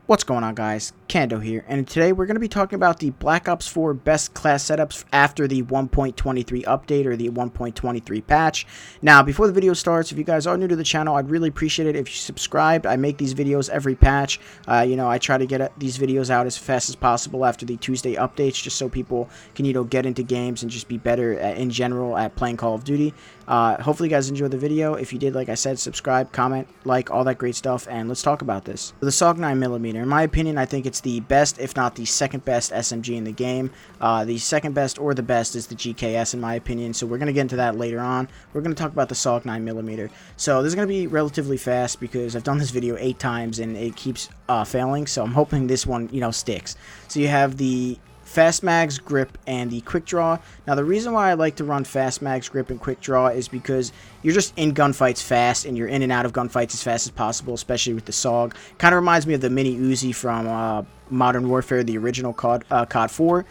What's going on, guys? Kando here, and today we're going to be talking about the Black Ops 4 best class setups after the 1.23 update or the 1.23 patch. Now, before the video starts, if you guys are new to the channel, I'd really appreciate it if you subscribed. I make these videos every patch. I try to get these videos out as fast as possible after the Tuesday updates, just so people can, get into games and just be better in general at playing Call of Duty. Hopefully you guys enjoyed the video. If you did, like I said, subscribe, comment, like, all that great stuff, and let's talk about this. The SOG 9mm, in my opinion, I think it's the best, if not the second best SMG in the game. The second best or the best is the GKS, in my opinion, so we're going to get into that later on. We're going to talk about the SOG 9mm. So this is going to be relatively fast because I've done this video 8 times and it keeps failing, so I'm hoping this one, sticks. So you have the Fast Mags, Grip, and the Quick Draw. Now, the reason why I like to run Fast Mags, Grip, and Quick Draw is because you're just in gunfights fast, and you're in and out of gunfights as fast as possible, especially with the SOG. Kind of reminds me of the Mini Uzi from Modern Warfare, the original COD 4.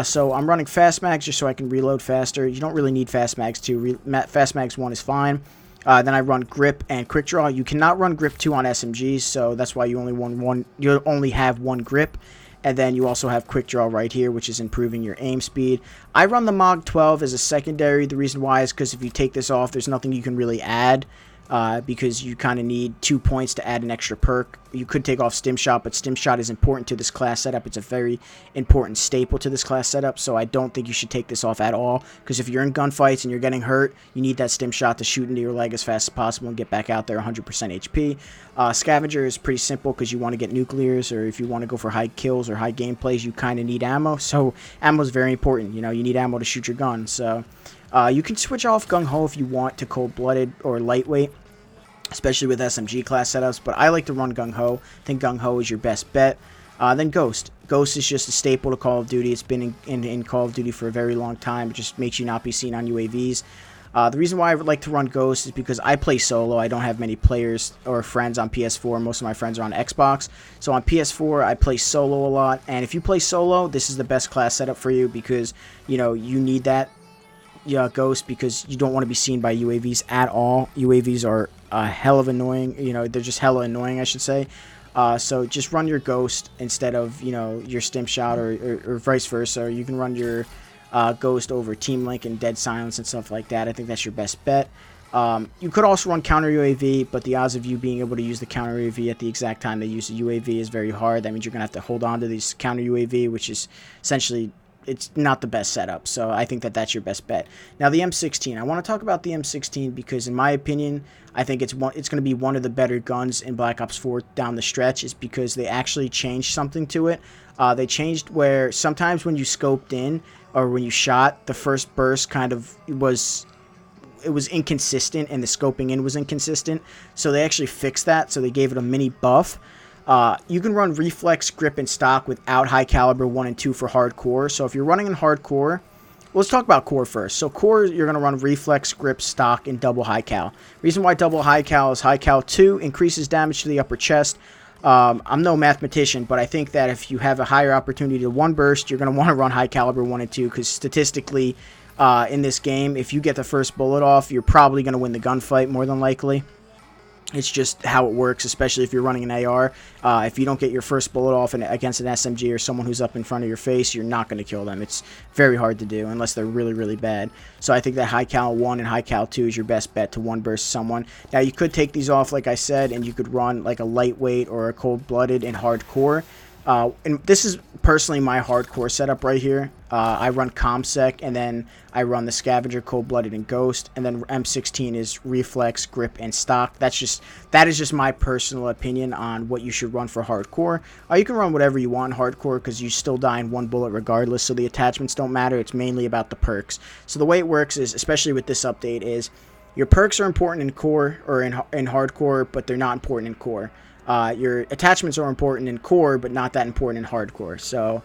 So I'm running Fast Mags just so I can reload faster. You don't really need Fast Mags 2. Fast Mags 1 is fine. Then I run Grip and Quick Draw. You cannot run Grip 2 on SMGs, so that's why you only have one Grip. And then you also have Quick Draw right here, which is improving your aim speed. I run the MOG 12 as a secondary. The reason why is because if you take this off, there's nothing you can really add. Because you kind of need 2 points to add an extra perk. You could take off Stim Shot, but Stim Shot is important to this class setup. It's a very important staple to this class setup, so I don't think you should take this off at all, because if you're in gunfights and you're getting hurt, you need that Stim Shot to shoot into your leg as fast as possible and get back out there 100% HP. Scavenger is pretty simple because you want to get nuclears, or if you want to go for high kills or high gameplays, you kind of need ammo, so ammo is very important. You need ammo to shoot your gun, so you can switch off Gung Ho if you want to cold-blooded or lightweight, especially with SMG class setups, but I like to run Gung Ho. I think Gung Ho is your best bet. Then Ghost. Ghost is just a staple to Call of Duty. It's been in Call of Duty for a very long time. It just makes you not be seen on UAVs. The reason why I would like to run Ghost is because I play solo. I don't have many players or friends on PS4. Most of my friends are on Xbox. So on PS4, I play solo a lot. And if you play solo, this is the best class setup for you because, you need that Ghost, because you don't want to be seen by UAVs at all. UAVs are hell of annoying. They're just hella annoying, I should say. So just run your Ghost instead of, your Stim Shot or vice versa. Or you can run your Ghost over Team Link and Dead Silence and stuff like that. I think that's your best bet. You could also run counter UAV, but the odds of you being able to use the counter UAV at the exact time they use the UAV is very hard. That means you're going to have to hold on to these counter UAV, which is essentially, it's not the best setup, so I think that that's your best bet. Now, the M16. I want to talk about the M16 because, in my opinion, I think it's going to be one of the better guns in Black Ops 4 down the stretch, is because they actually changed something to it. They changed where sometimes when you scoped in or when you shot, the first burst kind of was inconsistent, and the scoping in was inconsistent. So they actually fixed that, so they gave it a mini buff. You can run Reflex, Grip, and Stock without High Caliber 1 and 2 for Hardcore. So if you're running in Hardcore, let's talk about Core first. So Core, you're going to run Reflex, Grip, Stock, and Double High Cal. Reason why Double High Cal is High Cal 2 increases damage to the upper chest. I'm no mathematician, but I think that if you have a higher opportunity to one burst, you're going to want to run High Caliber 1 and 2, because statistically, in this game, if you get the first bullet off, you're probably going to win the gunfight more than likely. It's just how it works, especially if you're running an AR. If you don't get your first bullet off against an SMG or someone who's up in front of your face, you're not going to kill them. It's very hard to do unless they're really, really bad. So I think that High Cal 1 and High Cal 2 is your best bet to one burst someone. Now, you could take these off, like I said, and you could run like a lightweight or a cold-blooded in hardcore. And this is personally my hardcore setup right here. I run ComSec, and then I run the Scavenger, Cold-Blooded, and Ghost, and then M16 is Reflex, Grip, and Stock. That is just my personal opinion on what you should run for hardcore. You can run whatever you want in hardcore because you still die in one bullet regardless, so the attachments don't matter. It's mainly about the perks. So the way it works is, especially with this update, is your perks are important in core or in hardcore, but they're not important in core. Your attachments are important in core, but not that important in hardcore. So,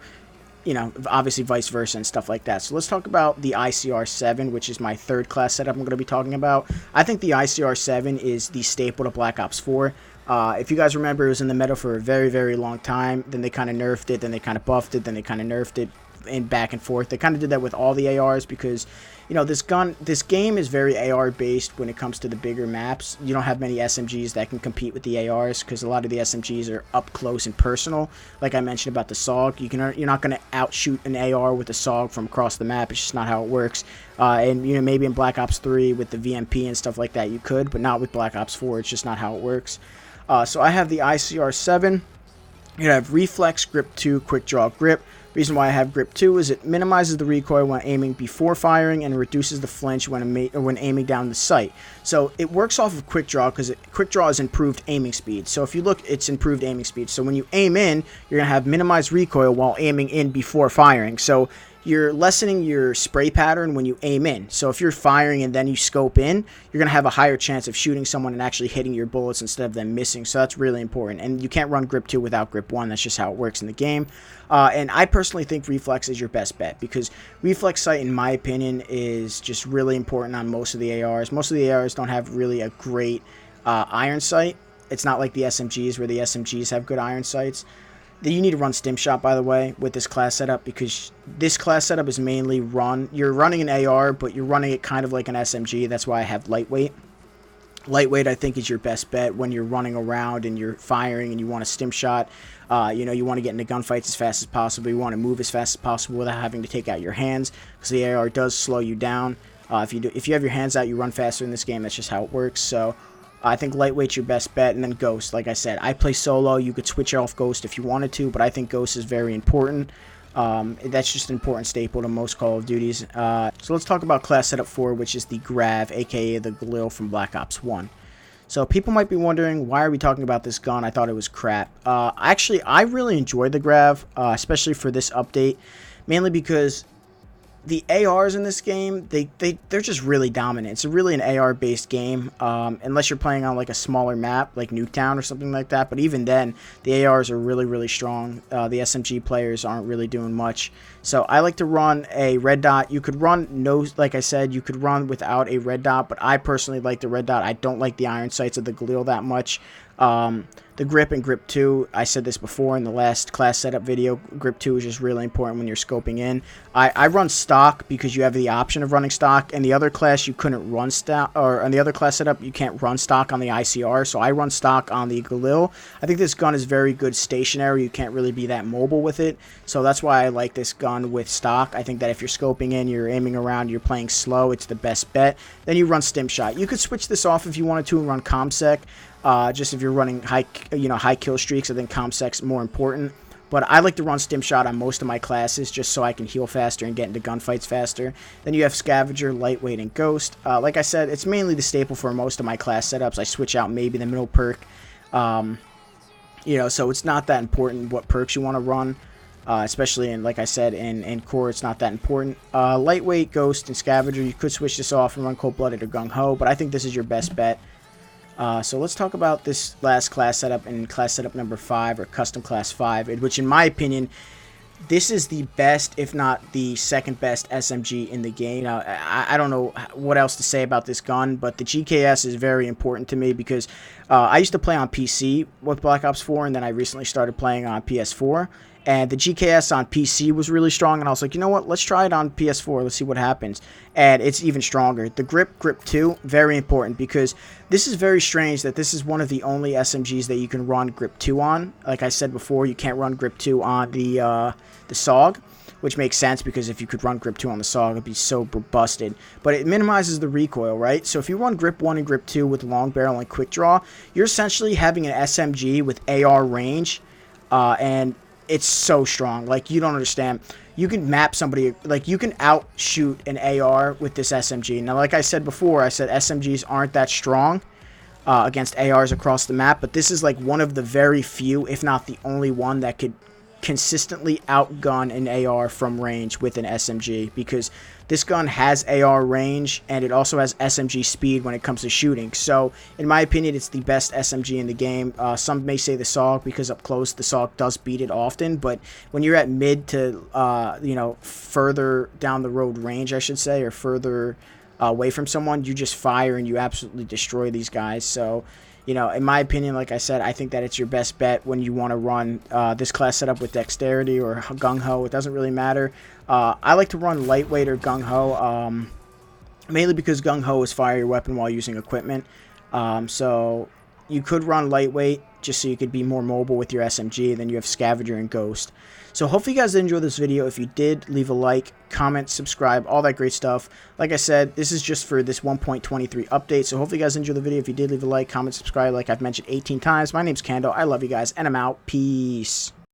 obviously vice versa and stuff like that. So let's talk about the ICR-7, which is my third class setup I'm going to be talking about. I think the ICR-7 is the staple to Black Ops 4. If you guys remember, it was in the meta for a very, very long time. Then they kind of nerfed it. Then they kind of buffed it. Then they kind of nerfed it. and back and forth. They kind of did that with all the ARs because, you know, this game is very AR based when it comes to the bigger maps. You don't have many SMGs that can compete with the ARs because a lot of the SMGs are up close and personal. Like I mentioned about the SOG, you're not going to outshoot an AR with a SOG from across the map. It's just not how it works. And you know, maybe in Black Ops 3 with the VMP and stuff like that you could, but not with Black Ops 4. It's just not how it works. So I have the ICR-7. You have Reflex, Grip 2, Quick Draw Grip. Reason why I have Grip 2 is it minimizes the recoil when aiming before firing and reduces the flinch when aiming down the sight. So it works off of Quick Draw because Quick Draw is improved aiming speed. So if you look, it's improved aiming speed. So when you aim in, you're going to have minimized recoil while aiming in before firing. So you're lessening your spray pattern when you aim in. So if you're firing and then you scope in, you're going to have a higher chance of shooting someone and actually hitting your bullets instead of them missing. So that's really important. And you can't run Grip 2 without Grip 1. That's just how it works in the game. And I personally think Reflex is your best bet because Reflex Sight, in my opinion, is just really important on most of the ARs. Most of the ARs don't have really a great iron sight. It's not like the SMGs where the SMGs have good iron sights. You need to run Stim Shot, by the way, with this class setup because this class setup is mainly you're running an AR, but you're running it kind of like an SMG. That's why I have Lightweight. Lightweight, I think, is your best bet when you're running around and you're firing and you want a Stim Shot. You know, you want to get into gunfights as fast as possible. You want to move as fast as possible without having to take out your hands because the AR does slow you down. If you have your hands out, you run faster in this game. That's just how it works. So I think Lightweight's your best bet, and then Ghost. Like I said, I play solo. You could switch off Ghost if you wanted to, but I think Ghost is very important. That's just an important staple to most Call of Duties. So let's talk about class setup 4, which is the Grav, aka the Galil from Black Ops 1. So people might be wondering, why are we talking about this gun? I thought it was crap. Actually, I really enjoyed the Grav, especially for this update, mainly because the ARs in this game, they're just really dominant. It's really an AR-based game, unless you're playing on like a smaller map, like Nuketown or something like that. But even then, the ARs are really, really strong. The SMG players aren't really doing much. So I like to run a red dot. You could run like I said, you could run without a red dot, but I personally like the red dot. I don't like the iron sights of the Galil that much. The Grip and Grip 2, I said this before in the last class setup video, Grip 2 is just really important when you're scoping in. I run stock because you have the option of running stock, and the other class you couldn't run stock, or on the other class setup you can't run stock on the ICR, so I run stock on the Galil. I think this gun is very good stationary. You can't really be that mobile with it, so that's why I like this gun with stock. I think that if you're scoping in, you're aiming around, you're playing slow, it's the best bet. Then you run Stim Shot. You could switch this off if you wanted to and run ComSec. Just if you're running high kill streaks, I think ComSec's more important. But I like to run Stim Shot on most of my classes just so I can heal faster and get into gunfights faster. Then you have Scavenger, Lightweight, and Ghost. Like I said, it's mainly the staple for most of my class setups. I switch out maybe the middle perk. You know, so it's not that important what perks you want to run. Especially in, like I said, in core, it's not that important. Lightweight, Ghost, and Scavenger, you could switch this off and run Cold-Blooded or Gung-Ho, but I think this is your best bet. So let's talk about this last class setup and class setup number 5, or custom class 5, which in my opinion, this is the best, if not the second best SMG in the game. Now, I don't know what else to say about this gun, but the GKS is very important to me because I used to play on PC with Black Ops 4, and then I recently started playing on PS4. And the GKS on PC was really strong, and I was like, you know what, let's try it on PS4, let's see what happens. And it's even stronger. The Grip 2, very important, because this is very strange that this is one of the only SMGs that you can run Grip 2 on. Like I said before, you can't run Grip 2 on the SOG, which makes sense, because if you could run Grip 2 on the SOG, it'd be so busted. But it minimizes the recoil, right? So if you run Grip 1 and Grip 2 with long barrel and quick draw, you're essentially having an SMG with AR range, and it's so strong. Like, you don't understand. You can map somebody, like, you can outshoot an AR with this SMG. Now, like I said before, I said SMGs aren't that strong against ARs across the map, but this is like one of the very few, if not the only one, that could consistently outgun an AR from range with an SMG, because this gun has AR range and it also has SMG speed when it comes to shooting. So in my opinion, it's the best SMG in the game. Some may say the SOG, because up close the SOG does beat it often, but when you're at mid to you know, further down the road range, I should say, or further away from someone, you just fire and you absolutely destroy these guys. So You know, in my opinion, like I said, I think that it's your best bet when you want to run this class setup with dexterity or gung-ho. It doesn't really matter. I like to run lightweight or gung-ho, mainly because gung-ho is fire your weapon while using equipment. So you could run lightweight just so you could be more mobile with your SMG. Then you have Scavenger and Ghost. So hopefully you guys did enjoy this video. If you did, leave a like, comment, subscribe, all that great stuff. Like I said, this is just for this 1.23 update. So hopefully you guys enjoyed the video. If you did, leave a like, comment, subscribe like I've mentioned 18 times. My name's Kando. I love you guys, and I'm out. Peace.